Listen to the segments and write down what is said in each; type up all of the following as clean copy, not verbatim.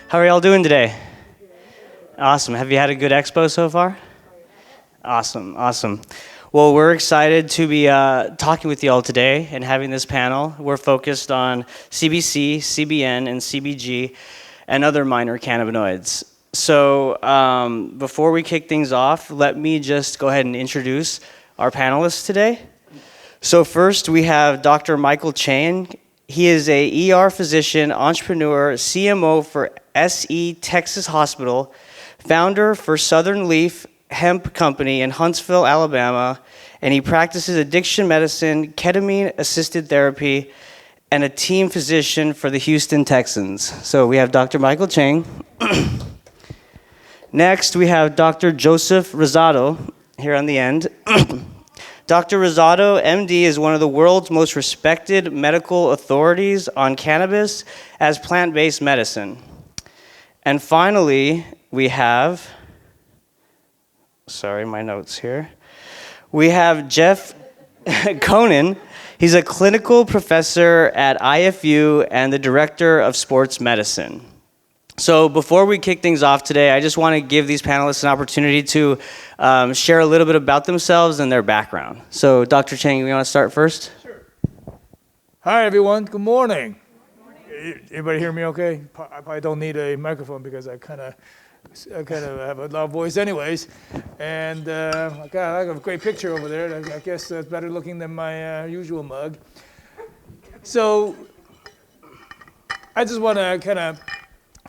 How are y'all doing today? Awesome. Have you had a good expo so far? Awesome, awesome. Well, we're excited to be talking with y'all today and having this panel. We're focused on CBC, CBN, and CBG, and other minor cannabinoids. So before we kick things off, let me just go ahead and introduce our panelists today. So first, we have Dr. Michael Chang. He is a ER physician, entrepreneur, CMO for SE Texas Hospital, founder for Southern Leaf Hemp Company in Huntsville, Alabama, and he practices addiction medicine, ketamine-assisted therapy, and a team physician for the Houston Texans. So we have Dr. Michael Chang. Next, we have Dr. Joseph Rosado here on the end. Dr. Rosado, MD, is one of the world's most respected medical authorities on cannabis as plant-based medicine. And finally, we have, sorry, my notes here. We have Jeff Conan. He's a clinical professor at IFU and the director of sports medicine. So before we kick things off today, I just want to give these panelists an opportunity to share a little bit about themselves and their background. So Dr. Chang, you want to start first? Sure. Hi, everyone. Good morning. Everybody hear me okay? I probably don't need a microphone because I kind of have a loud voice anyways. And I got a great picture over there. I guess that's better looking than my usual mug. So I just want to kind of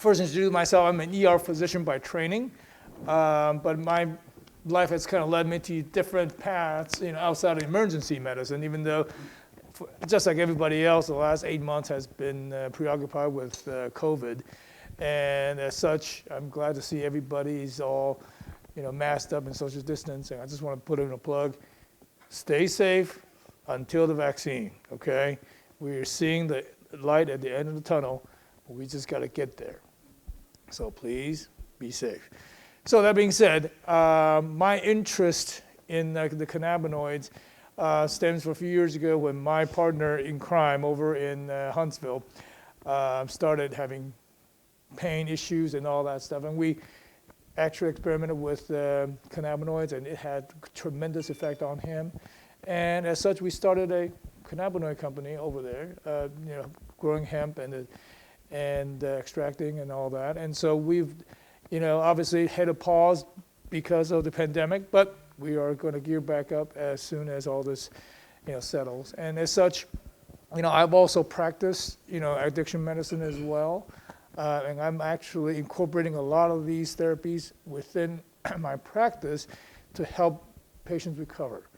first introduce myself. I'm an ER physician by training, but my life has kind of led me to different paths, outside of emergency medicine, even though, just like everybody else, the last 8 months has been preoccupied with COVID. And as such, I'm glad to see everybody's all, masked up and social distancing. I just want to put in a plug. Stay safe until the vaccine, okay? We're seeing the light at the end of the tunnel. We just got to get there. So please be safe. So that being said, my interest in the cannabinoids stems from a few years ago when my partner in crime over in Huntsville started having pain issues and all that stuff. And we actually experimented with cannabinoids, and it had tremendous effect on him. And as such, we started a cannabinoid company over there, growing hemp and extracting and all that. And so we've, obviously had a pause because of the pandemic, but we are going to gear back up as soon as all this, settles. And as such, I've also practiced, addiction medicine as well. And I'm actually incorporating a lot of these therapies within my practice to help patients recover.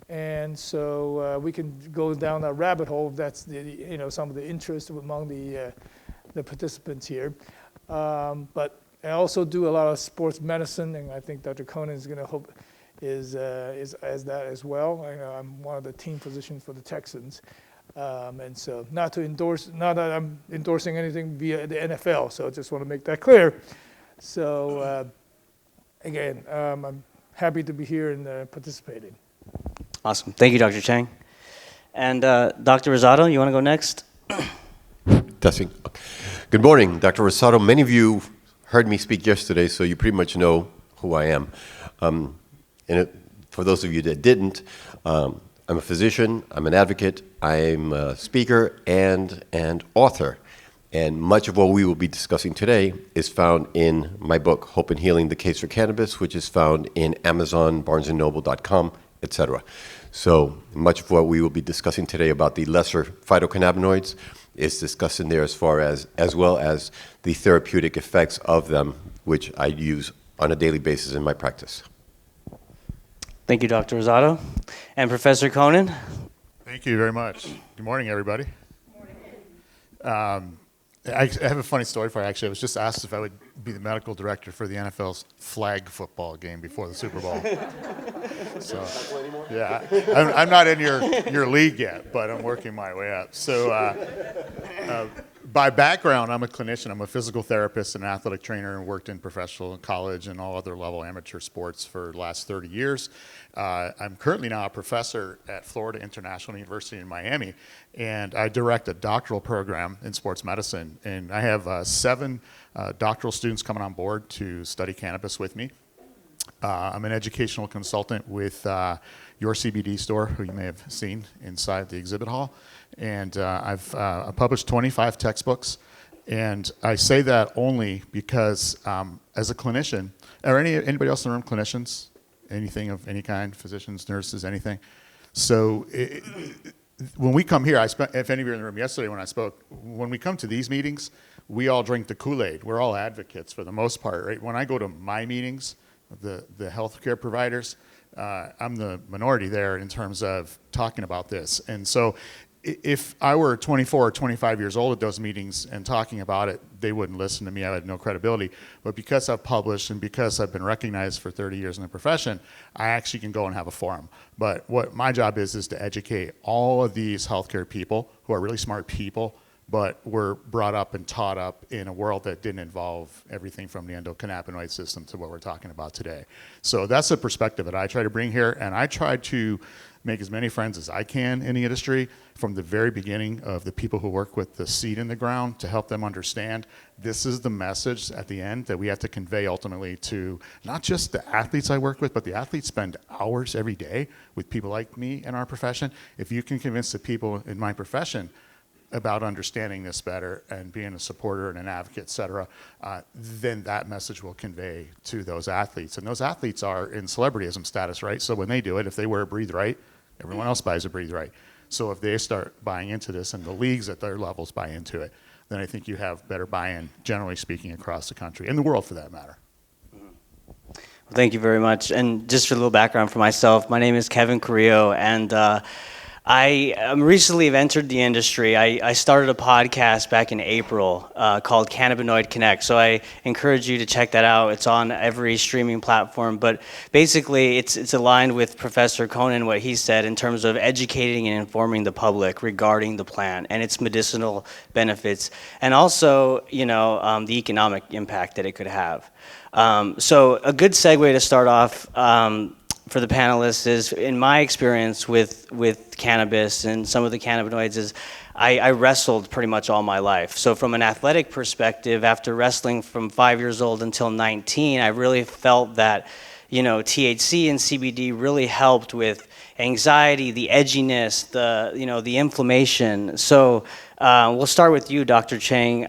And so we can go down that rabbit hole if that's some of the interest among the participants here. But I also do a lot of sports medicine, and I think Dr. Conan is going to hope is as that as well. I'm one of the team physicians for the Texans. And so not that I'm endorsing anything via the NFL, so I just want to make that clear. So again, I'm happy to be here and participating. Awesome. Thank you, Dr. Chang. And Dr. Rosado, you want to go next? Testing. Good morning, Dr. Rosado. Many of you heard me speak yesterday, so you pretty much know who I am. For those of you that didn't, I'm a physician, I'm an advocate, I'm a speaker, and an author. And much of what we will be discussing today is found in my book, Hope and Healing, The Case for Cannabis, which is found in Amazon, BarnesandNoble.com, etc. So much of what we will be discussing today about the lesser phytocannabinoids is discussed in there as well as the therapeutic effects of them, which I use on a daily basis in my practice. Thank you, Dr. Rosado. And Professor Conan? Thank you very much. Good morning, everybody. I have a funny story for you, actually. I was just asked if I would be the medical director for the NFL's flag football game before the Super Bowl. So, yeah, I'm not in your league yet, but I'm working my way up. So by background, I'm a clinician. I'm a physical therapist and athletic trainer and worked in professional and college and all other level amateur sports for the last 30 years. I'm currently now a professor at Florida International University in Miami, and I direct a doctoral program in sports medicine. And I have 7 doctoral students coming on board to study cannabis with me. I'm an educational consultant with your CBD store, who you may have seen inside the exhibit hall. And I've published 25 textbooks. And I say that only because as a clinician, or anybody else in the room, clinicians, anything of any kind, physicians, nurses, anything. So when we come here, if any of you are in the room yesterday when I spoke, when we come to these meetings, we all drink the Kool-Aid. We're all advocates for the most part, right? When I go to my meetings, the healthcare providers, I'm the minority there in terms of talking about this. And so if I were 24 or 25 years old at those meetings and talking about it, they wouldn't listen to me. I had no credibility. But because I've published and because I've been recognized for 30 years in the profession, I actually can go and have a forum. But what my job is to educate all of these healthcare people who are really smart people, but were brought up and taught up in a world that didn't involve everything from the endocannabinoid system to what we're talking about today. So that's the perspective that I try to bring here, and I try to make as many friends as I can in the industry from the very beginning of the people who work with the seed in the ground to help them understand this is the message at the end that we have to convey ultimately to not just the athletes I work with, but the athletes spend hours every day with people like me in our profession. If you can convince the people in my profession about understanding this better and being a supporter and an advocate, et cetera, then that message will convey to those athletes. And those athletes are in celebrityism status, right? So when they do it, if they wear a Breathe Right, everyone else buys a Breathe Right. So if they start buying into this and the leagues at their levels buy into it, then I think you have better buy-in, generally speaking, across the country, and the world for that matter. Well, thank you very much. And just for a little background for myself, my name is Kevin Carrillo, and I recently have entered the industry. I started a podcast back in April called Cannabinoid Connect. So I encourage you to check that out. It's on every streaming platform. But basically, it's aligned with Professor Conan, what he said in terms of educating and informing the public regarding the plant and its medicinal benefits, and also, the economic impact that it could have. So a good segue to start off for the panelists is, in my experience with cannabis and some of the cannabinoids, is I wrestled pretty much all my life. So from an athletic perspective, after wrestling from 5 years old until 19, I really felt that, THC and CBD really helped with anxiety, the edginess, the inflammation. So we'll start with you, Dr. Chang.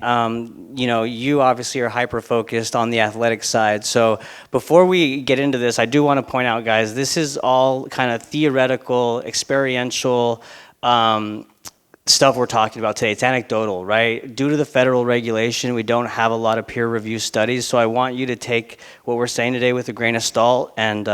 You obviously are hyper-focused on the athletic side. So before we get into this, I do want to point out, guys, this is all kind of theoretical, experiential stuff we're talking about today. It's anecdotal, right? Due to the federal regulation, we don't have a lot of peer-reviewed studies, so I want you to take what we're saying today with a grain of salt, and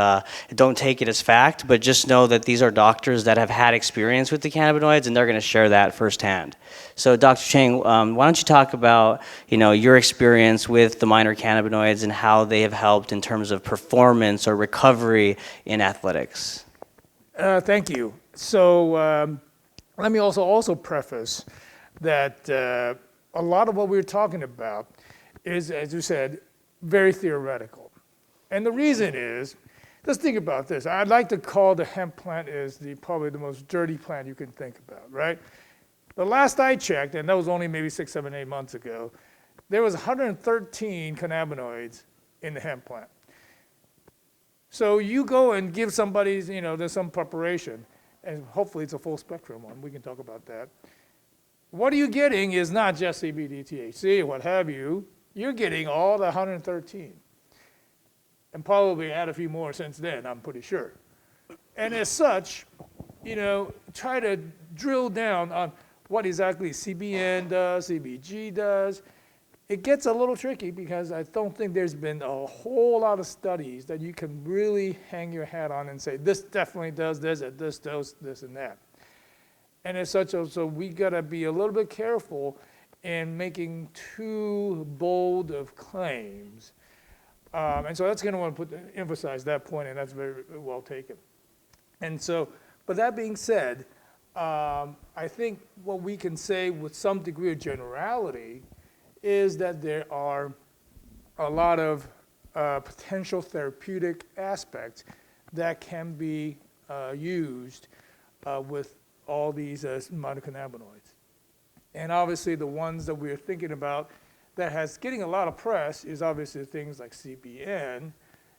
don't take it as fact, but just know that these are doctors that have had experience with the cannabinoids, and they're going to share that firsthand. So Dr. Chang, why don't you talk about your experience with the minor cannabinoids and how they have helped in terms of performance or recovery in athletics? Thank you. So let me also preface that a lot of what we're talking about is, as you said, very theoretical. And the reason is, let's think about this. I'd like to call the hemp plant is probably the most dirty plant you can think about, right? The last I checked, and that was only maybe 6, 7, 8 months ago, there was 113 cannabinoids in the hemp plant. So you go and give somebody, there's some preparation, and hopefully it's a full spectrum one. We can talk about that. What are you getting is not just CBD, THC, what have you. You're getting all the 113. And probably add a few more since then, I'm pretty sure. And as such, try to drill down on what exactly CBN does, CBG does. It gets a little tricky because I don't think there's been a whole lot of studies that you can really hang your hat on and say, this definitely does this, at this dose, this and that. And as such, so we gotta be a little bit careful in making too bold of claims. And so that's gonna want to emphasize that point, and that's very well taken. And so, but that being said, I think what we can say with some degree of generality is that there are a lot of potential therapeutic aspects that can be used with all these endocannabinoids. And obviously the ones that we're thinking about that has getting a lot of press is obviously things like CBN,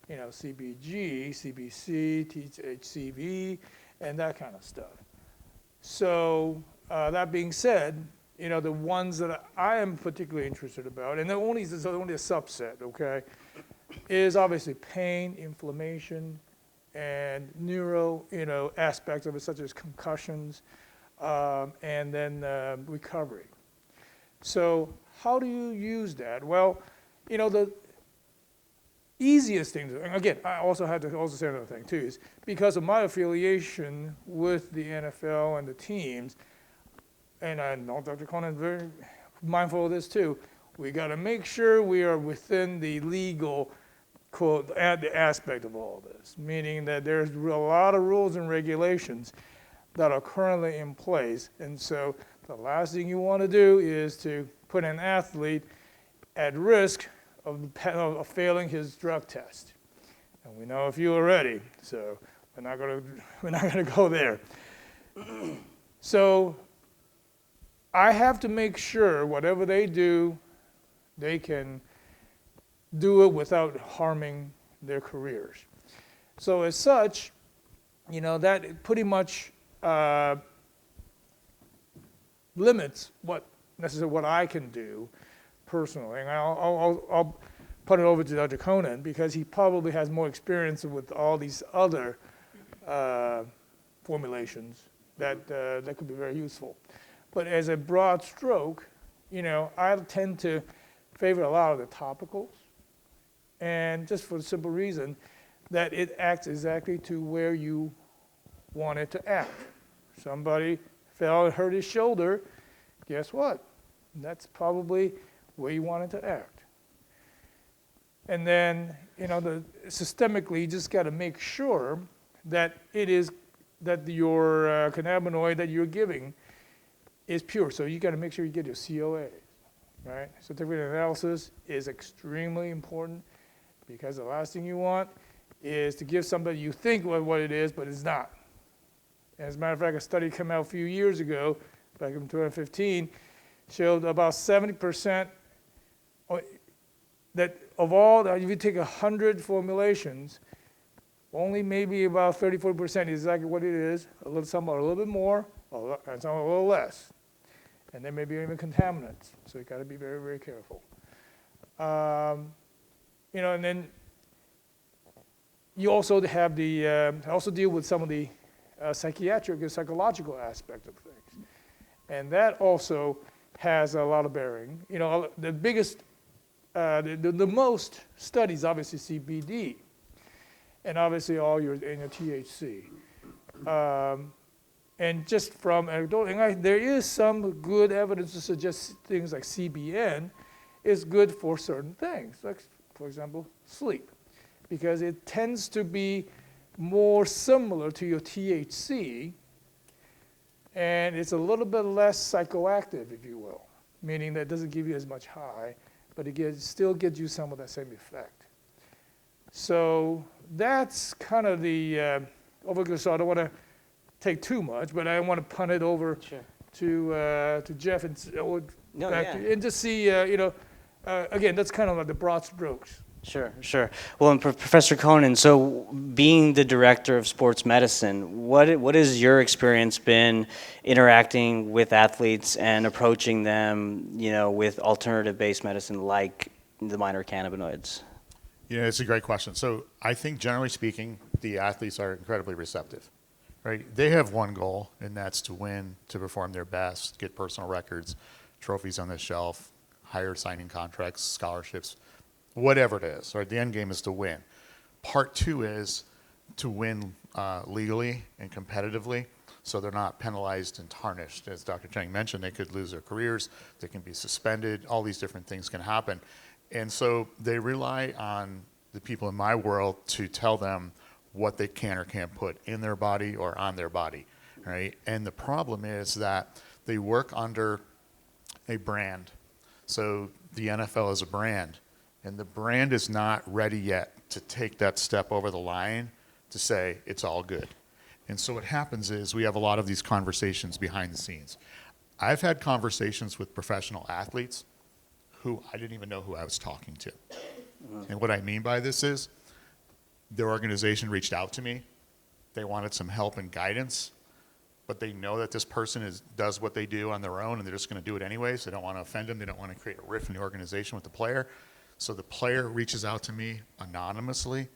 CBG, CBC, THCV, and that kind of stuff. So that being said, the ones that I am particularly interested about, and this is only a subset, okay, is obviously pain, inflammation, and neuro, aspects of it, such as concussions, and then recovery. So how do you use that? Well, the easiest thing, again, I also had to also say another thing too, is because of my affiliation with the NFL and the teams, and I know Dr. Conan is very mindful of this too, we got to make sure we are within the legal quote the aspect of all this, meaning that there's a lot of rules and regulations that are currently in place, and so the last thing you want to do is to put an athlete at risk of failing his drug test. And we know a few already, so we're not gonna go there. So I have to make sure whatever they do, they can do it without harming their careers. So as such, that pretty much limits what I can do personally. And I'll put it over to Dr. Conan because he probably has more experience with all these other formulations that could be very useful. But as a broad stroke, I tend to favor a lot of the topicals, and just for the simple reason that it acts exactly to where you want it to act. Somebody fell and hurt his shoulder, guess what? That's probably where you want it to act. And then, systemically, you just got to make sure that that your cannabinoid that you're giving is pure. So you got to make sure you get your COA, right? Certificate of analysis is extremely important because the last thing you want is to give somebody you think what it is, but it's not. As a matter of fact, a study came out a few years ago, back in 2015, showed about 70% that of all, if you take 100 formulations, only maybe about 30-40% is exactly what it is, some are a little bit more, and some are a little less. And there may be even contaminants, so you got to be very, very careful. And then you also have also deal with some of the psychiatric and psychological aspect of things. And that also has a lot of bearing. The biggest, the most studies, obviously CBD, and obviously all your THC. And just from anecdotal, there is some good evidence to suggest things like CBN is good for certain things, like, for example, sleep, because it tends to be more similar to your THC, and it's a little bit less psychoactive, if you will, meaning that it doesn't give you as much high, but it still gives you some of that same effect. So that's kind of the overview. So I don't want to take too much, but I want to punt it over to Jeff and and just see, again, that's kind of like the broad strokes. Sure. Well, and Professor Conan, so being the director of sports medicine, what has your experience been interacting with athletes and approaching them, with alternative-based medicine like the minor cannabinoids? It's a great question. So I think generally speaking, the athletes are incredibly receptive, right? They have one goal, and that's to win, to perform their best, get personal records, trophies on the shelf, higher signing contracts, scholarships, whatever it is, right? The end game is to win. Part two is to win legally and competitively, so they're not penalized and tarnished. As Dr. Chang mentioned, they could lose their careers, they can be suspended, all these different things can happen. And so they rely on the people in my world to tell them what they can or can't put in their body or on their body, right? And the problem is that they work under a brand. So the NFL is a brand, and the brand is not ready yet to take that step over the line to say it's all good. And so what happens is we have a lot of these conversations behind the scenes. I've had conversations with professional athletes who I didn't even know who I was talking to. And what I mean by this is their organization reached out to me. They wanted some help and guidance, but they know that this person does what they do on their own, and they're just going to do it anyways. They don't want to offend them. They don't want to create a rift in the organization with the player. So the player reaches out to me anonymously,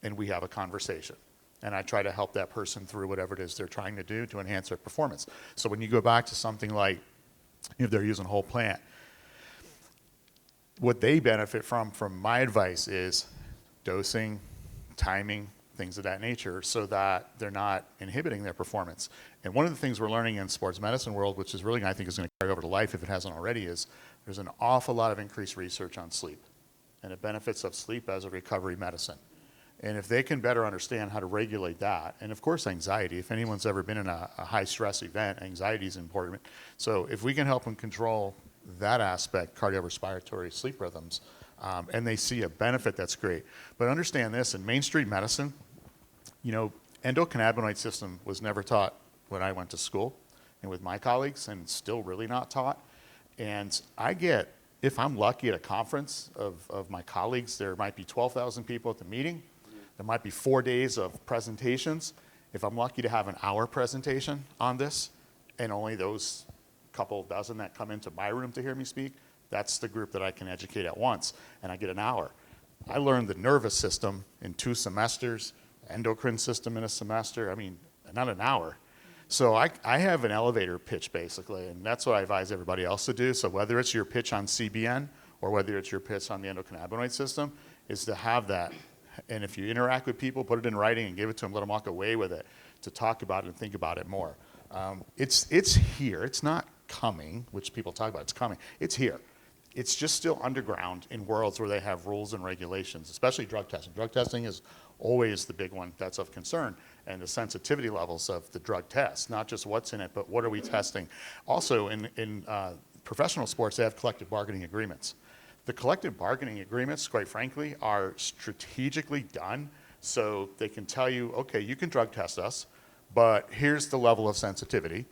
and we have a conversation. And I try to help that person through whatever it is they're trying to do to enhance their performance. So when you go back to something like if they're using whole plant, what they benefit from my advice is dosing, timing, things of that nature, so that they're not inhibiting their performance. And one of the things we're learning in sports medicine world, which is really, I think, is going to carry over to life if it hasn't already, is there's an awful lot of increased research on sleep and the benefits of sleep as a recovery medicine. And if they can better understand how to regulate that, and of course anxiety, if anyone's ever been in a high stress event, anxiety is important. So if we can help them control that aspect, cardiorespiratory sleep rhythms, and they see a benefit, that's great. But understand this, in mainstream medicine, endocannabinoid system was never taught when I went to school and with my colleagues, and still really not taught. And I get, if I'm lucky at a conference of my colleagues, there might be 12,000 people at the meeting. There might be 4 days of presentations. If I'm lucky to have an hour presentation on this, and only those couple dozen that come into my room to hear me speak, that's the group that I can educate at once, and I get an hour. I learned the nervous system in 2 semesters, endocrine system in a semester, not an hour. So I have an elevator pitch, basically, and that's what I advise everybody else to do. So whether it's your pitch on CBN or whether it's your pitch on the endocannabinoid system, is to have that. And if you interact with people, put it in writing and give it to them, let them walk away with it, to talk about it and think about it more. It's here. It's not coming, which people talk about. It's coming. It's here. It's just still underground in worlds where they have rules and regulations, especially drug testing. Drug testing is always the big one that's of concern, and the sensitivity levels of the drug test, not just what's in it, but what are we testing. Also, in professional sports, they have collective bargaining agreements. The collective bargaining agreements, quite frankly, are strategically done so they can tell you, okay, you can drug test us, but here's the level of sensitivity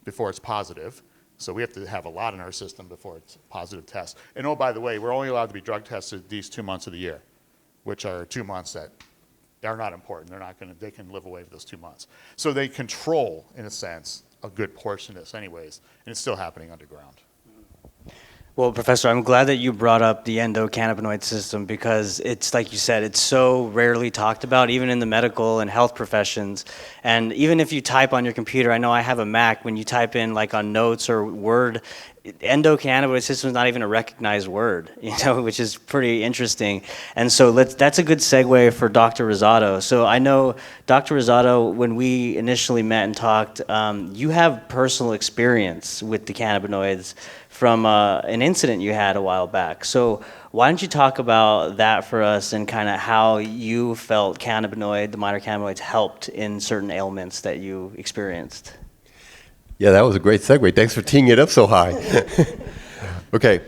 before it's positive. So we have to have a lot in our system before it's a positive test. And oh, by the way, we're only allowed to be drug tested these 2 months of the year, which are 2 months that are not important. They can live away for those 2 months. So they control, in a sense, a good portion of this anyways, and it's still happening underground. Well, Professor, I'm glad that you brought up the endocannabinoid system, because it's, like you said, it's so rarely talked about, even in the medical and health professions. And even if you type on your computer, I know I have a Mac, when you type in like on Notes or Word, endocannabinoid system is not even a recognized word, which is pretty interesting. And so that's a good segue for Dr. Rosado. So I know, Dr. Rosado, when we initially met and talked, you have personal experience with the cannabinoids from an incident you had a while back. So why don't you talk about that for us, and kind of how you felt the minor cannabinoids helped in certain ailments that you experienced? Yeah, that was a great segue. Thanks for teeing it up so high. Okay,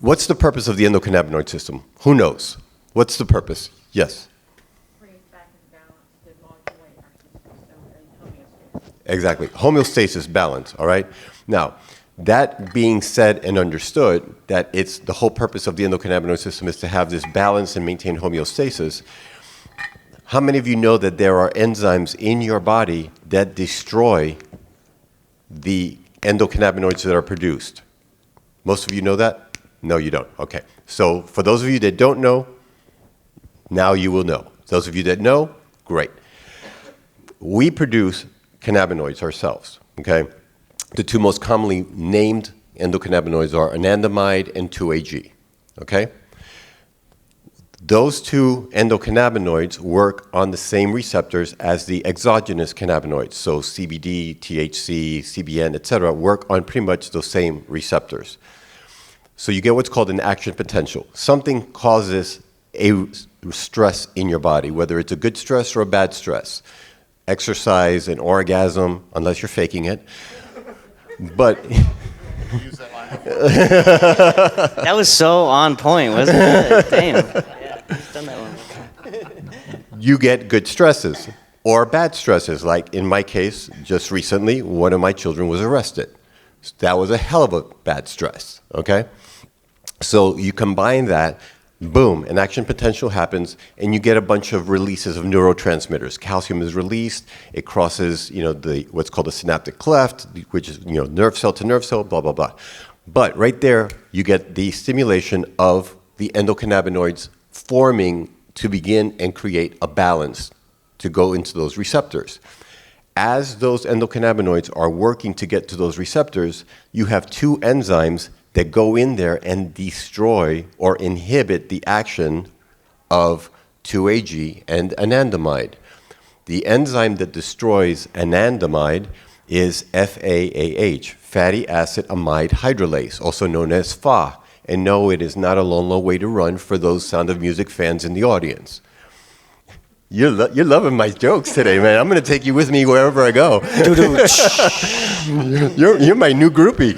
what's the purpose of the endocannabinoid system? Who knows? What's the purpose? Yes? Bring us back into balance to modulate our system, so homeostasis. Exactly. Homeostasis, balance, all right? Now, that being said and understood, that it's the whole purpose of the endocannabinoid system is to have this balance and maintain homeostasis. How many of you know that there are enzymes in your body that destroy the endocannabinoids that are produced? Most of you know that? No, you don't. Okay. So for those of you that don't know, now you will know. Those of you that know, great. We produce cannabinoids ourselves, okay? The 2 most commonly named endocannabinoids are anandamide and 2-AG, okay? Those 2 endocannabinoids work on the same receptors as the exogenous cannabinoids. So CBD, THC, CBN, etc., work on pretty much those same receptors. So you get what's called an action potential. Something causes a stress in your body, whether it's a good stress or a bad stress. exercise, and orgasm, unless you're faking it. But Use that line before. That was so on point, wasn't it? Damn. Yeah, he's done that one. you get good stresses or bad stresses. Like in my case, just recently, one of my children was arrested. That was a hell of a bad stress, okay? So you combine that, boom, an action potential happens, and you get a bunch of releases of neurotransmitters. Calcium is released, it crosses, what's called a synaptic cleft, which is, nerve cell to nerve cell, blah, blah, blah. But right there, you get the stimulation of the endocannabinoids forming to begin and create a balance to go into those receptors. As those endocannabinoids are working to get to those receptors, you have two enzymes that go in there and destroy or inhibit the action of 2-AG and anandamide. The enzyme that destroys anandamide is FAAH, fatty acid amide hydrolase, also known as FA. And no, it is not a lone, low way to run for those Sound of Music fans in the audience. You're loving my jokes today, man. I'm going to take you with me wherever I go. You're my new groupie.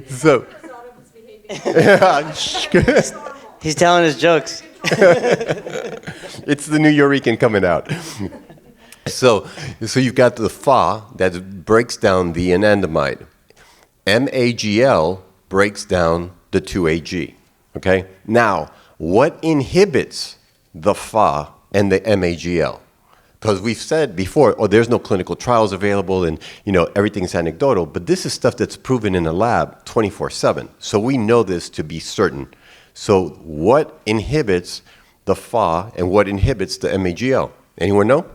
So, He's telling his jokes. it's the New Yorican coming out. So you've got the Fa that breaks down the anandamide. MAGL breaks down the 2-AG. Okay? Now, what inhibits the Fa and the MAGL? Because we've said before, there's no clinical trials available and, everything's anecdotal, but this is stuff that's proven in a lab 24/7. So we know this to be certain. So what inhibits the Fa and what inhibits the MAGL? Anyone know?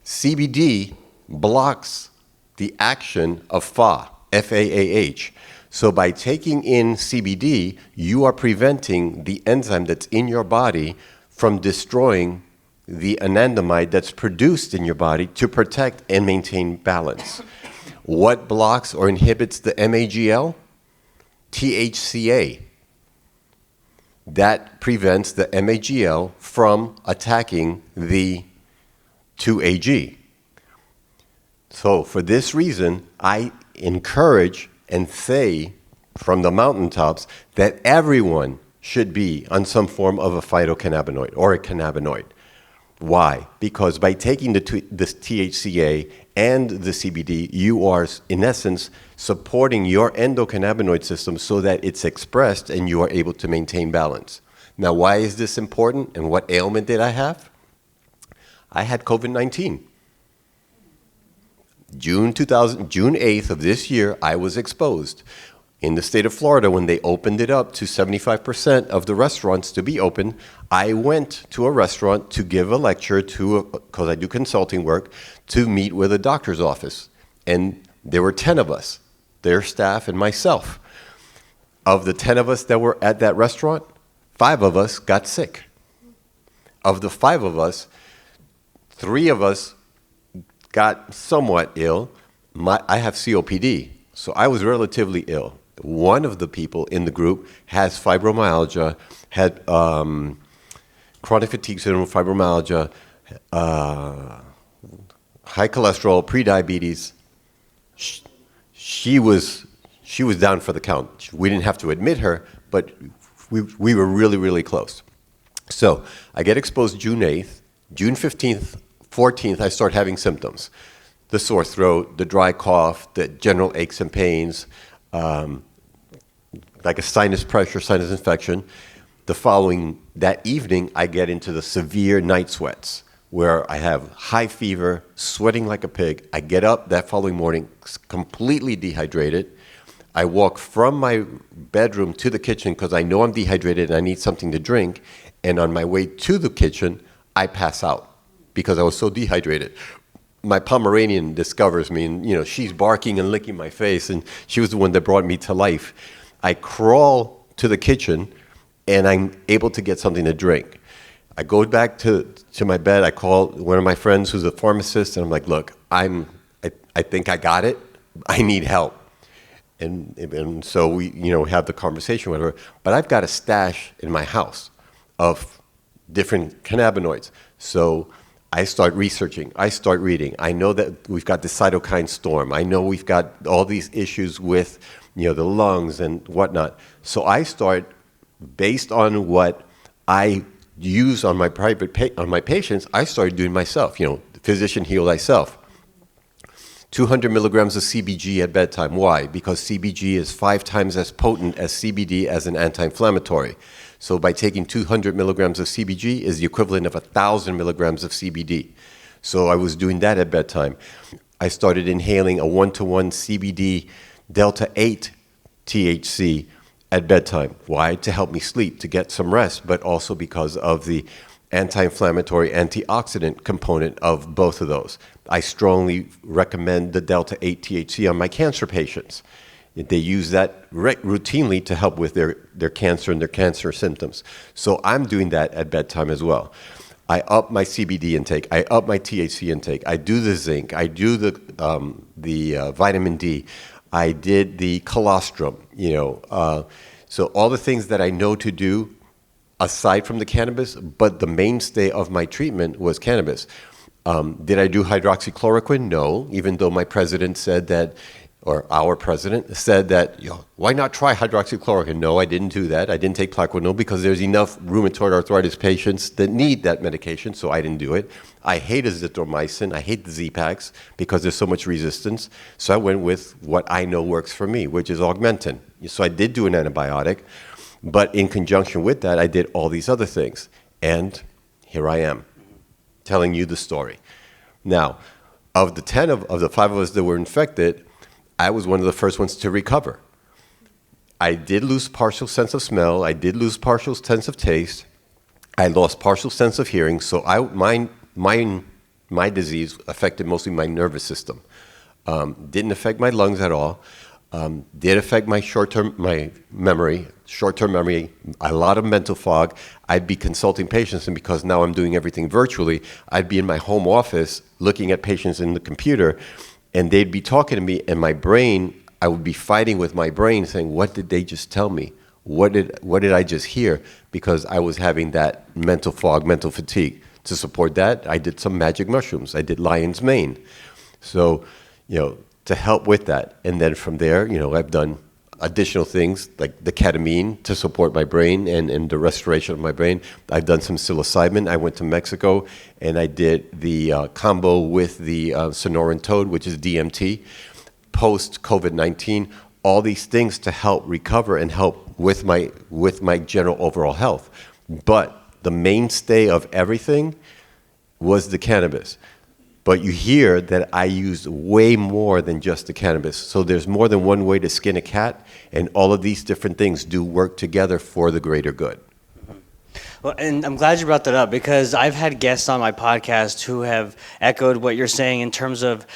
CBD blocks the action of Fa, FAAH. So by taking in CBD, you are preventing the enzyme that's in your body from destroying the anandamide that's produced in your body to protect and maintain balance. What blocks or inhibits the MAGL? THCA. That prevents the MAGL from attacking the 2-AG. So for this reason, I encourage and say from the mountaintops that everyone should be on some form of a phytocannabinoid or a cannabinoid. Why? Because by taking this THCA and the CBD, you are, in essence, supporting your endocannabinoid system so that it's expressed and you are able to maintain balance. Now, why is this important and what ailment did I have? I had COVID-19. June 8th of this year, I was exposed. In the state of Florida, when they opened it up to 75% of the restaurants to be open, I went to a restaurant to give a lecture because I do consulting work, to meet with a doctor's office. And there were 10 of us, their staff and myself. Of the 10 of us that were at that restaurant, 5 of us got sick. Of the 5 of us, 3 of us got somewhat ill. I have COPD, so I was relatively ill. One of the people in the group has fibromyalgia, had chronic fatigue syndrome, fibromyalgia, high cholesterol, prediabetes. She was down for the count. We didn't have to admit her, but we were really, really close. So I get exposed June 8th. June 15th, 14th, I start having symptoms. The sore throat, the dry cough, the general aches and pains, like a sinus pressure, sinus infection. That evening, I get into the severe night sweats, where I have high fever, sweating like a pig. I get up that following morning, completely dehydrated. I walk from my bedroom to the kitchen because I know I'm dehydrated and I need something to drink. And on my way to the kitchen, I pass out because I was so dehydrated. My Pomeranian discovers me, and she's barking and licking my face, and she was the one that brought me to life. I crawl to the kitchen, and I'm able to get something to drink. I go back to my bed. I call one of my friends who's a pharmacist, and I'm like, look, I think I got it. I need help. And so we have the conversation with her. But I've got a stash in my house of different cannabinoids. So I start researching, I start reading. I know that we've got the cytokine storm. I know we've got all these issues with, the lungs and whatnot. So I start, based on what I use on my on my patients, I started doing myself. Physician heal thyself. 200 milligrams of CBG at bedtime. Why? Because CBG is 5 times as potent as CBD as an anti-inflammatory. So by taking 200 milligrams of CBG is the equivalent of 1,000 milligrams of CBD. So I was doing that at bedtime. I started inhaling a 1-to-1 CBD delta 8 THC at bedtime. Why? To help me sleep, to get some rest, but also because of the anti-inflammatory, antioxidant component of both of those. I strongly recommend the delta 8 THC on my cancer patients. They use that routinely to help with their cancer and their cancer symptoms. So I'm doing that at bedtime as well. I up my CBD intake. I up my THC intake. I do the zinc. I do the vitamin D. I did the colostrum. So all the things that I know to do aside from the cannabis, but the mainstay of my treatment was cannabis. Did I do hydroxychloroquine? No, even though my president said that, or our president said that, why not try hydroxychloroquine? No, I didn't do that. I didn't take Plaquenil because there's enough rheumatoid arthritis patients that need that medication, so I didn't do it. I hate azithromycin. I hate the Z-Paks because there's so much resistance. So I went with what I know works for me, which is Augmentin. So I did do an antibiotic, but in conjunction with that, I did all these other things. And here I am, telling you the story. Now, of the 10 of the 5 of us that were infected, I was one of the first ones to recover. I did lose partial sense of smell. I did lose partial sense of taste. I lost partial sense of hearing. So my disease affected mostly my nervous system. Didn't affect my lungs at all. Did affect my memory, short-term memory, a lot of mental fog. I'd be consulting patients, and because now I'm doing everything virtually, I'd be in my home office looking at patients in the computer, and they'd be talking to me, and my brain, I would be fighting with my brain saying, what did they just tell me? What did I just hear? Because I was having that mental fog, mental fatigue. To support that, I did some magic mushrooms. I did lion's mane. So, to help with that. And then from there, I've done additional things like the ketamine to support my brain and the restoration of my brain. I've done some psilocybin. I went to Mexico and I did the combo with the Sonoran toad, which is DMT, post-COVID-19, all these things to help recover and help with my general overall health. But the mainstay of everything was the cannabis. But you hear that I used way more than just the cannabis. So there's more than one way to skin a cat, and all of these different things do work together for the greater good. Well, and I'm glad you brought that up because I've had guests on my podcast who have echoed what you're saying in terms of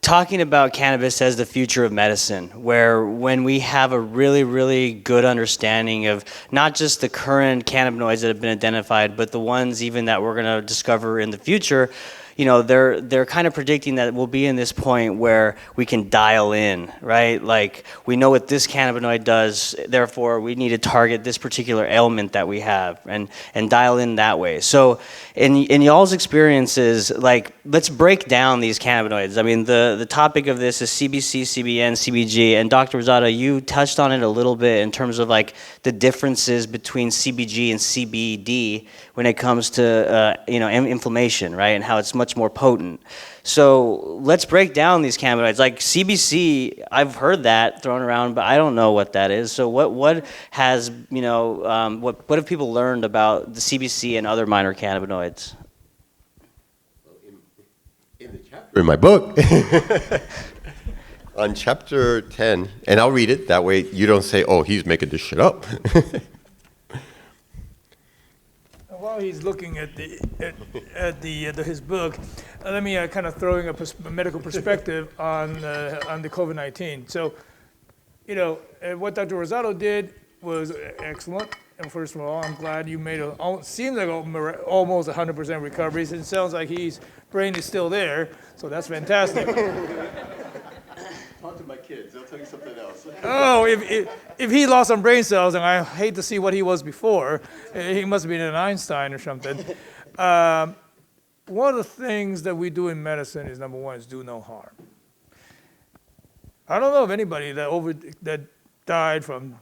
talking about cannabis as the future of medicine, where when we have a really, really good understanding of not just the current cannabinoids that have been identified, but the ones even that we're going to discover in the future, they're kind of predicting that we'll be in this point where we can dial in, right? Like we know what this cannabinoid does, therefore we need to target this particular ailment that we have and dial in that way. So in y'all's experiences, like let's break down these cannabinoids. I mean, the topic of this is CBC, CBN, CBG, and Dr. Rosado, you touched on it a little bit in terms of like the differences between CBG and CBD when it comes to inflammation, right, and how it's much more potent. So let's break down these cannabinoids. Like CBC, I've heard that thrown around, but I don't know what that is. So what has what have people learned about the CBC and other minor cannabinoids? In the chapter in my book, on chapter 10, and I'll read it. That way you don't say, "Oh, he's making this shit up." While he's looking at his book, let me kind of throw in a medical perspective on the COVID-19. So, what Dr. Rosado did was excellent. And first of all, I'm glad you made seems like almost 100% recovery. It sounds like his brain is still there, so that's fantastic. Talk to my kids. They'll tell you something else. Oh, if he lost some brain cells, and I hate to see what he was before, he must have been an Einstein or something. One of the things that we do in medicine is, number one, is do no harm. I don't know of anybody that died from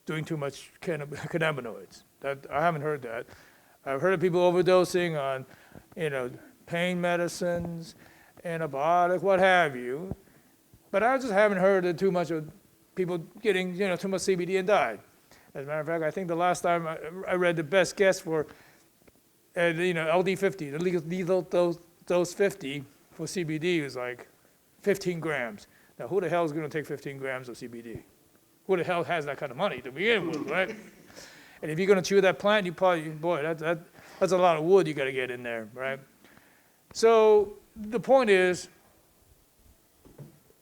doing too much cannabinoids. I haven't heard that. I've heard of people overdosing on, pain medicines, antibiotics, what have you. But I just haven't heard of too much of people getting, too much CBD and died. As a matter of fact, I think the last time I read the best guess for, LD50, the lethal dose 50 for CBD was like 15 grams. Now, who the hell is going to take 15 grams of CBD? Who the hell has that kind of money to begin with, right? And if you're going to chew that plant, you probably, that's a lot of wood you got to get in there, right? So the point is,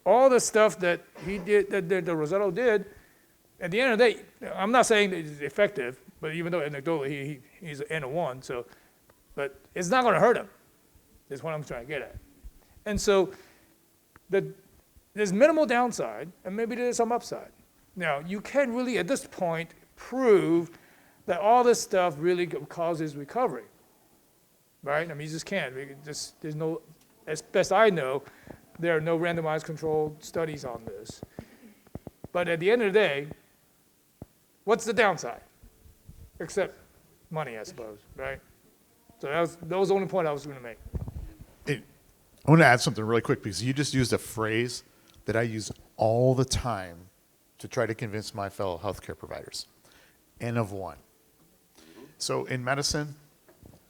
all the stuff that he did, that Rosado did, at the end of the day, I'm not saying that it's effective, but even though anecdotally he's an N of 1, so, but it's not going to hurt him, is what I'm trying to get at. And so there's minimal downside, and maybe there's some upside. Now, you can't really, at this point, prove that all this stuff really causes recovery, right? I mean, you just can't. There's no, as best I know, there are no randomized controlled studies on this. But at the end of the day, what's the downside? Except money, I suppose, right? So that was the only point I was going to make. I want to add something really quick because you just used a phrase that I use all the time to try to convince my fellow healthcare providers. N of 1. So in medicine,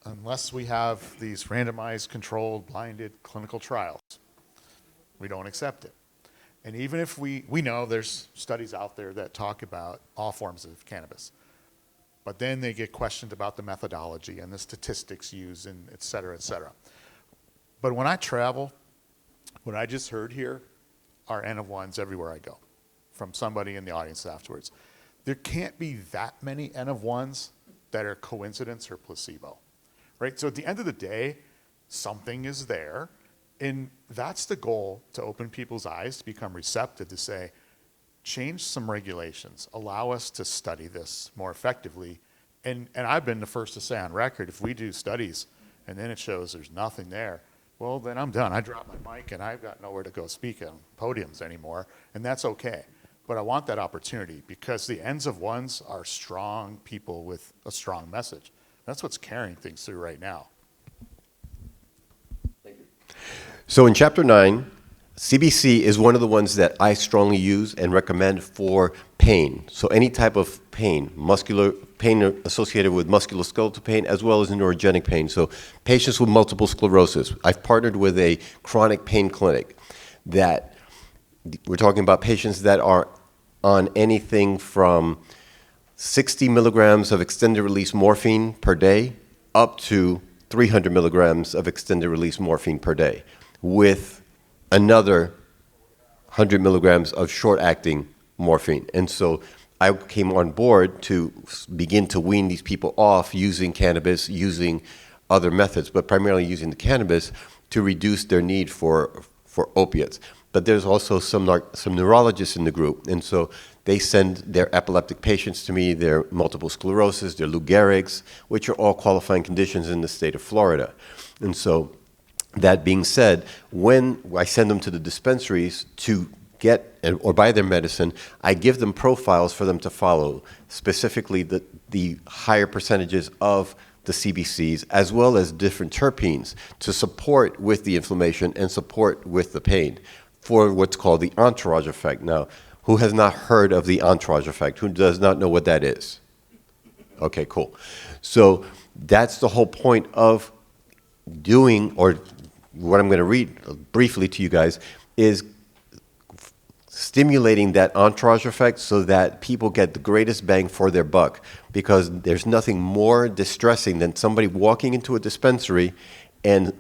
unless we have these randomized, controlled, blinded clinical trials, we don't accept it. And even if we know there's studies out there that talk about all forms of cannabis, but then they get questioned about the methodology and the statistics used and et cetera, et cetera. But when I travel, what I just heard here are N of 1s everywhere I go from somebody in the audience afterwards. There can't be that many N of 1s that are coincidence or placebo, right? So at the end of the day, something is there. And that's the goal, to open people's eyes, to become receptive, to say, change some regulations, allow us to study this more effectively. And I've been the first to say on record, if we do studies and then it shows there's nothing there, well, then I'm done. I drop my mic and I've got nowhere to go speak on podiums anymore, and that's okay. But I want that opportunity because the N's of 1s are strong people with a strong message. That's what's carrying things through right now. So in Chapter 9, CBC is one of the ones that I strongly use and recommend for pain. So any type of pain, muscular pain associated with musculoskeletal pain, as well as neurogenic pain. So patients with multiple sclerosis. I've partnered with a chronic pain clinic that we're talking about patients that are on anything from 60 milligrams of extended release morphine per day up to 300 milligrams of extended release morphine per day, with another 100 milligrams of short-acting morphine. And so I came on board to begin to wean these people off using cannabis, using other methods, but primarily using the cannabis to reduce their need for opiates. But there's also some neurologists in the group, and so they send their epileptic patients to me, their multiple sclerosis, their Lou Gehrig's, which are all qualifying conditions in the state of Florida. And so that being said, when I send them to the dispensaries to get or buy their medicine, I give them profiles for them to follow, specifically the higher percentages of the CBCs, as well as different terpenes to support with the inflammation and support with the pain for what's called the Entourage Effect. Now, who has not heard of the Entourage Effect? Who does not know what that is? Okay, cool. So that's the whole point of doing, or what I'm going to read briefly to you guys, is stimulating that entourage effect so that people get the greatest bang for their buck, because there's nothing more distressing than somebody walking into a dispensary and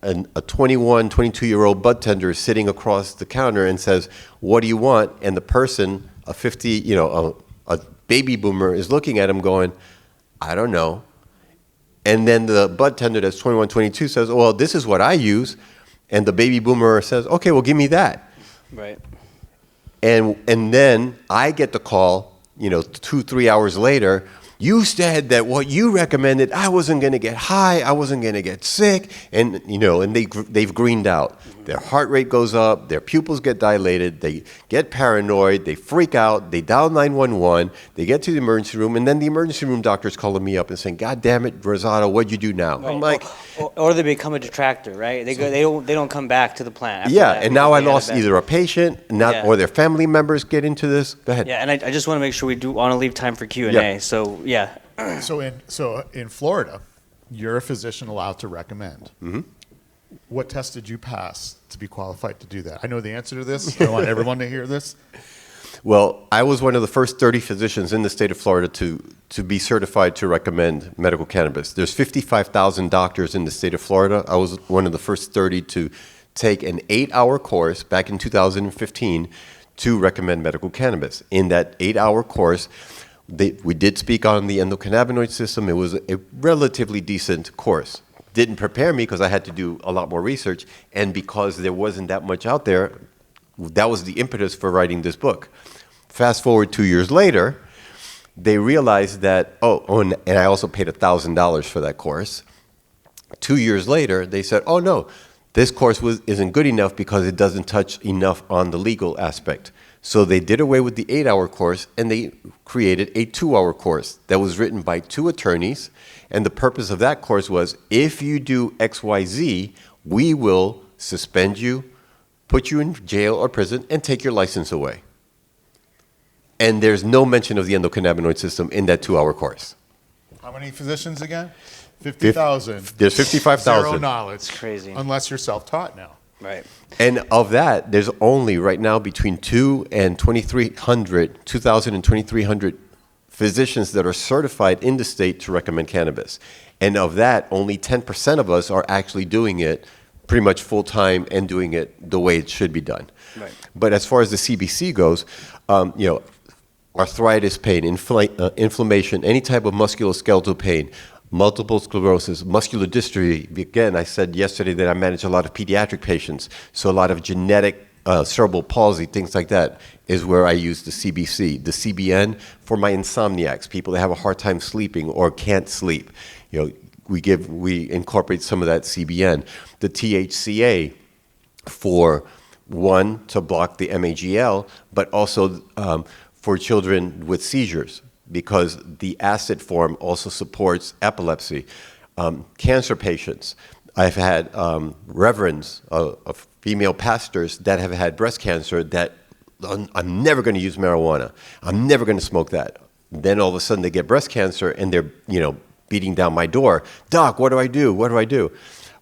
a 21, 22-year-old bud tender is sitting across the counter and says, "What do you want?" And the person, a 50, a baby boomer, is looking at him going, "I don't know." And then the bud tender that's 21, 22 says, "Well, this is what I use." And the baby boomer says, "Okay, well, give me that." Right. And then I get the call, 2-3 hours later. You said that what you recommended, I wasn't going to get high, I wasn't going to get sick, and they've greened out. Their heart rate goes up, their pupils get dilated, they get paranoid, they freak out, they dial 911, they get to the emergency room, and then the emergency room doctor's calling me up and saying, "God damn it, Rosado, what'd you do now?" Right. I'm like, or they become a detractor, right? They don't come back to the plant. After yeah, that and now I because they had a lost bad- either a patient, Yeah. or their family members get into this. Go ahead. Yeah, and I just want to make sure we do want to leave time for Q&A. Yeah. So yeah, So in Florida, you're a physician allowed to recommend. Mm-hmm. What test did you pass to be qualified to do that? I know the answer to this. I want everyone to hear this. Well, I was one of the first 30 physicians in the state of Florida to be certified to recommend medical cannabis. There's 55,000 doctors in the state of Florida. I was one of the first 30 to take an 8-hour course back in 2015 to recommend medical cannabis. In that 8-hour course, we did speak on the endocannabinoid system. It was a relatively decent course. Didn't prepare me because I had to do a lot more research, and because there wasn't that much out there, that was the impetus for writing this book. Fast forward 2 years later, they realized that, and I also paid $1,000 for that course. 2 years later, they said, "Oh no, this course isn't good enough because it doesn't touch enough on the legal aspect." So they did away with the 8-hour course and they created a 2-hour course that was written by 2 attorneys. And the purpose of that course was, if you do XYZ, we will suspend you, put you in jail or prison, and take your license away. And there's no mention of the endocannabinoid system in that 2-hour course. How many physicians again? 50,000. There's 55,000. Zero knowledge. It's crazy. Unless you're self-taught now. Right. And of that, there's only right now between 2,000 and 2,300 physicians that are certified in the state to recommend cannabis. And of that, only 10% of us are actually doing it pretty much full-time and doing it the way it should be done. Right. But as far as the CBC goes, arthritis pain, inflammation, any type of musculoskeletal pain, multiple sclerosis, muscular dystrophy. Again, I said yesterday that I manage a lot of pediatric patients, so a lot of genetic cerebral palsy, things like that, is where I use the CBC. The CBN for my insomniacs, people that have a hard time sleeping or can't sleep. We incorporate some of that CBN. The THCA for, one, to block the MAGL, but also for children with seizures, because the acid form also supports epilepsy. Cancer patients, I've had reverends of female pastors that have had breast cancer that, I'm never going to use marijuana. I'm never going to smoke that. Then all of a sudden they get breast cancer and they're, beating down my door. "Doc, what do I do? What do I do?"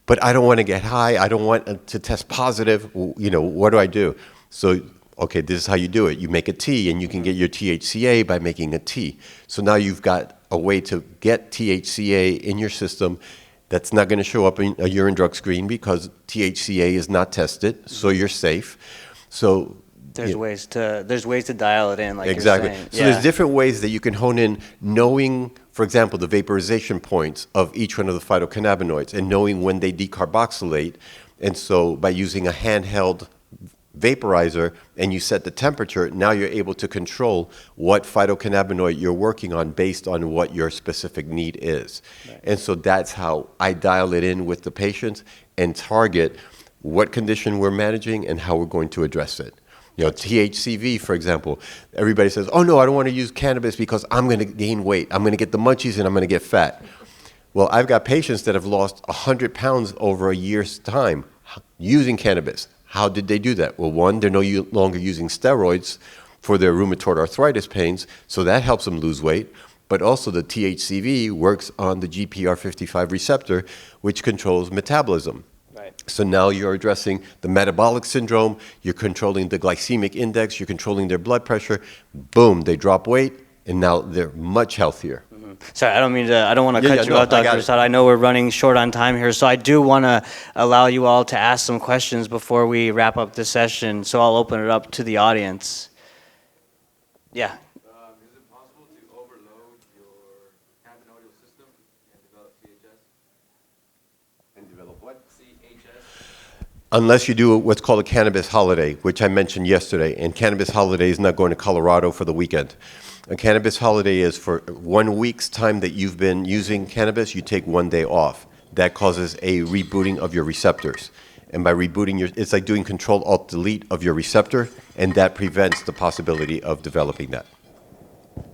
But I don't want to get high. I don't want to test positive. What do I do? So, okay, this is how you do it. You make a tea, and you can get your THCA by making a tea. So now you've got a way to get THCA in your system that's not going to show up in a urine drug screen because THCA is not tested, so you're safe. So There's ways to dial it in, like exactly. you're saying. So there's different ways that you can hone in, knowing, for example, the vaporization points of each one of the phytocannabinoids and knowing when they decarboxylate. And so by using a handheld vaporizer and you set the temperature, now you're able to control what phytocannabinoid you're working on based on what your specific need is. Right. And so that's how I dial it in with the patients and target what condition we're managing and how we're going to address it. THCV, for example, everybody says, "Oh no, I don't want to use cannabis because I'm going to gain weight. I'm going to get the munchies and I'm going to get fat." Well, I've got patients that have lost 100 pounds over a year's time using cannabis. How did they do that? Well, one, they're no longer using steroids for their rheumatoid arthritis pains, so that helps them lose weight. But also the THCV works on the GPR55 receptor, which controls metabolism. Right. So now you're addressing the metabolic syndrome, you're controlling the glycemic index, you're controlling their blood pressure. Boom, they drop weight, and now they're much healthier. Sorry, I don't want to cut you off, Dr. Rosado. I know we're running short on time here, so I do want to allow you all to ask some questions before we wrap up this session. So I'll open it up to the audience. Yeah. Is it possible to overload your cannabinoid system and develop CHS? And develop what? CHS? Unless you do what's called a Cannabis Holiday, which I mentioned yesterday, and Cannabis Holiday is not going to Colorado for the weekend. A Cannabis Holiday is for 1 week's time that you've been using cannabis, you take 1 day off. That causes a rebooting of your receptors. And by rebooting it's like doing Control-Alt-Delete of your receptor, and that prevents the possibility of developing that. And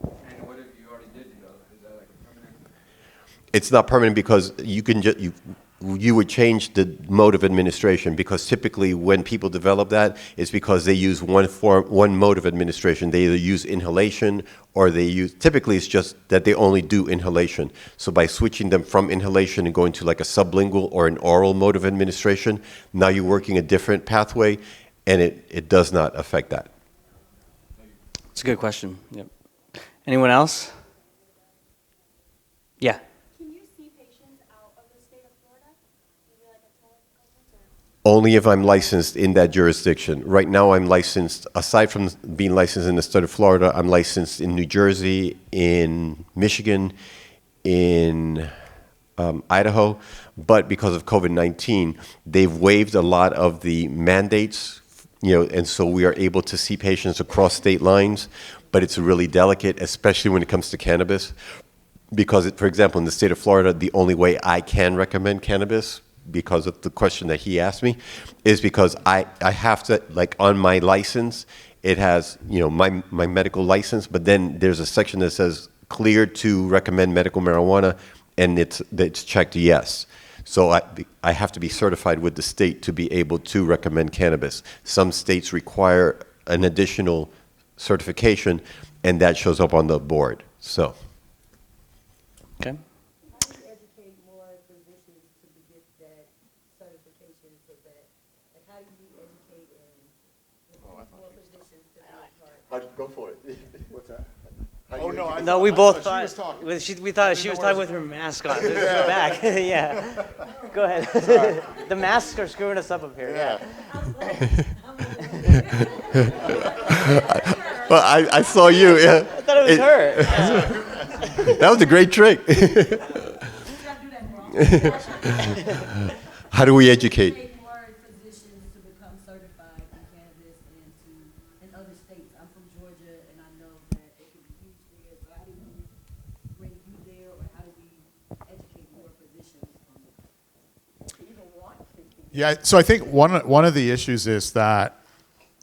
what if you already did develop? Is that like a permanent? It's not permanent because you can you would change the mode of administration, because typically when people develop that, it's because they use one mode of administration. They either use inhalation or typically it's just that they only do inhalation. So by switching them from inhalation and going to like a sublingual or an oral mode of administration, now you're working a different pathway, and it does not affect that. It's a good question. Yep. Anyone else? Yeah. Can you see patients out of the state of Florida? Maybe like a teleconference or? Only if I'm licensed in that jurisdiction. Right now, I'm licensed, aside from being licensed in the state of Florida, I'm licensed in New Jersey, in Michigan, in Idaho. But because of COVID-19, they've waived a lot of the mandates, and so we are able to see patients across state lines. But it's really delicate, especially when it comes to cannabis. Because, for example, in the state of Florida, the only way I can recommend cannabis, because of the question that he asked me, is because I have to, like on my license, it has, my medical license, but then there's a section that says cleared to recommend medical marijuana, and it's checked yes. So I have to be certified with the state to be able to recommend cannabis. Some states require an additional certification, and that shows up on the board, so. Okay. How do you educate more physicians to get that certification so that, like, how do you educate more physicians to be a part? Go for it. What's that? Oh, no, I No, thought- we I both thought she thought. was talking. We thought she was talking with her mask on. Go back. Yeah. Go ahead. The masks are screwing us up here. Yeah. Well, I saw you. Yeah. I thought it was her. Yeah. That was a great trick. How do we educate? Educate more physicians to become certified in cannabis and in other states. I'm from Georgia, and I know that it can be huge there. So how do we bring you there, or how do we educate more physicians to even want to? Yeah, so I think one of the issues is that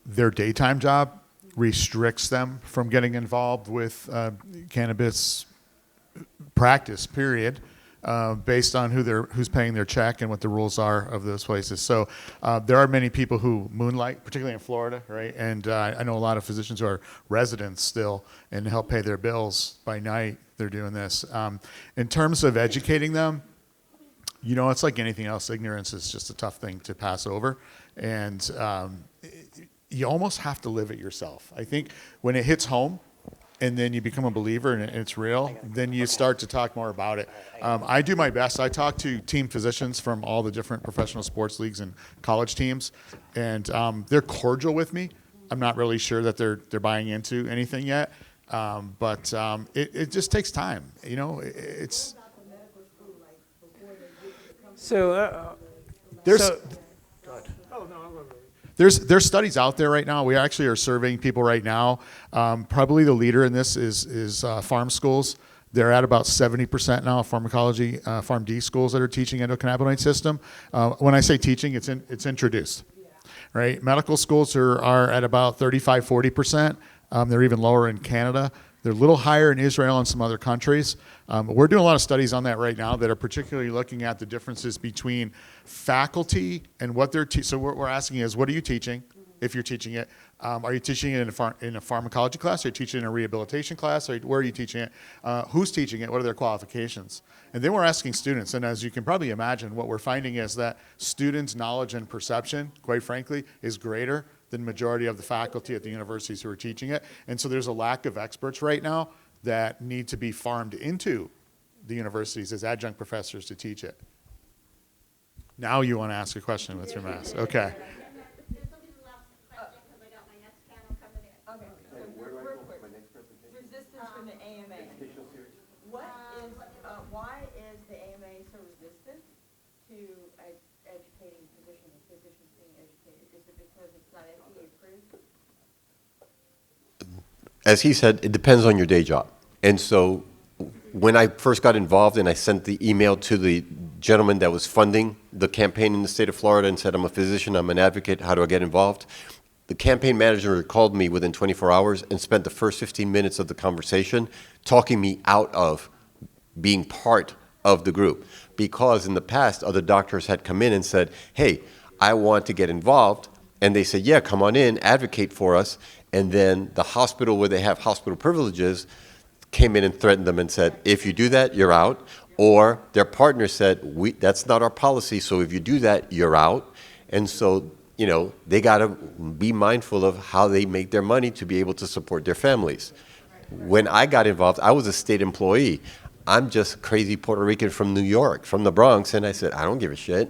their daytime job restricts them from getting involved with cannabis practice, period, based on who's paying their check and what the rules are of those places. So there are many people who moonlight, particularly in Florida, right? And I know a lot of physicians who are residents still and help pay their bills by night. They're doing this. In terms of educating them, it's like anything else. Ignorance is just a tough thing to pass over. And you almost have to live it yourself. I think when it hits home and then you become a believer and it's real, then you start to talk more about it. I do my best. I talk to team physicians from all the different professional sports leagues and college teams, and they're cordial with me. I'm not really sure that they're buying into anything yet, but it just takes time. It's So, there's. oh, no, I'm going to. There's studies out there right now. We actually are surveying people right now. Probably the leader in this is farm schools. They're at about 70% now of pharmacology, PharmD schools that are teaching endocannabinoid system. When I say teaching, it's introduced, right? Medical schools are at about 35-40%. They're even lower in Canada. They're a little higher in Israel and some other countries. We're doing a lot of studies on that right now that are particularly looking at the differences between faculty and what they're teaching. So what we're asking is, what are you teaching, if you're teaching it? Are you teaching it in a pharmacology class? Are you teaching it in a rehabilitation class? Where are you teaching it? Who's teaching it? What are their qualifications? And then we're asking students, and as you can probably imagine, what we're finding is that students' knowledge and perception, quite frankly, is greater than majority of the faculty at the universities who are teaching it. And so there's a lack of experts right now that need to be farmed into the universities as adjunct professors to teach it. Now you want to ask a question with your mask. Okay. Resistance from the AMA. Why is the AMA so resistant to educating physicians being because it's not FDA approved? As he said, it depends on your day job. And so when I first got involved and I sent the email to the gentleman that was funding the campaign in the state of Florida and said, I'm a physician, I'm an advocate, how do I get involved? The campaign manager called me within 24 hours and spent the first 15 minutes of the conversation talking me out of being part of the group. Because in the past, other doctors had come in and said, hey, I want to get involved. And they said, yeah, come on in, advocate for us. And then the hospital where they have hospital privileges came in and threatened them and said, if you do that, you're out. Or their partner said, that's not our policy, so if you do that, you're out. And so, you know, they got to be mindful of how they make their money to be able to support their families. When I got involved, I was a state employee. I'm just crazy Puerto Rican from New York, from the Bronx, and I said, I don't give a shit.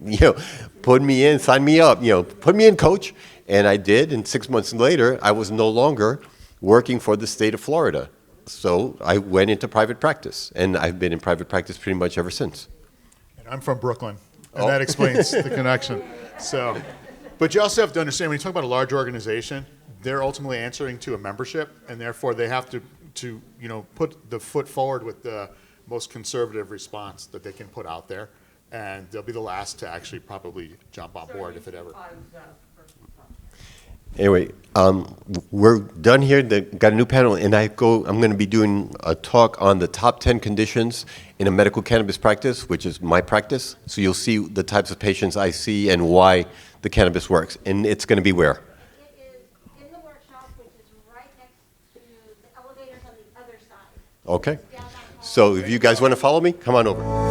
You know, put me in, sign me up, you know, put me in, coach. And I did, and 6 months later, I was no longer working for the state of Florida. So I went into private practice, and I've been in private practice pretty much ever since. And I'm from Brooklyn, and that explains the connection. So, but you also have to understand, when you talk about a large organization, they're ultimately answering to a membership, and therefore they have to you know, put the foot forward with the most conservative response that they can put out there, and they'll be the last to actually probably jump on board if it ever. Anyway, we're done here. Got a new panel, and I'm going to be doing a talk on the top 10 conditions in a medical cannabis practice, which is my practice. So you'll see the types of patients I see and why the cannabis works. And it's going to be where? It is in the workshop, which is right next to the elevators on the other side. Okay. So if you guys want to follow me, come on over.